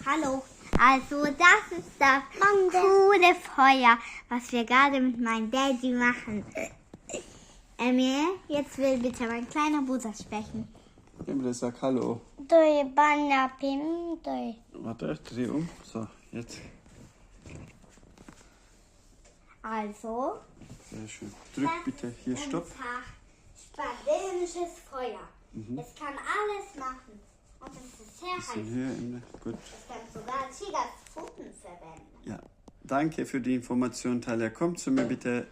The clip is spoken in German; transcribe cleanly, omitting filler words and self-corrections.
Hallo. Also das ist das coole Feuer, was wir gerade mit meinem Daddy machen. Emil, jetzt will bitte mein kleiner Bruder sprechen. Emil, sag Hallo. Warte, dreh um. So, jetzt. Also. Sehr schön. Drück bitte hier Stopp. Spanisches Feuer. Es kann alles machen. Und es ist sehr heiß. Hier, Emil. Gut. Es kann sogar Tigerpfoten verwenden. Ja. Danke für die Information, Talia. Komm zu mir bitte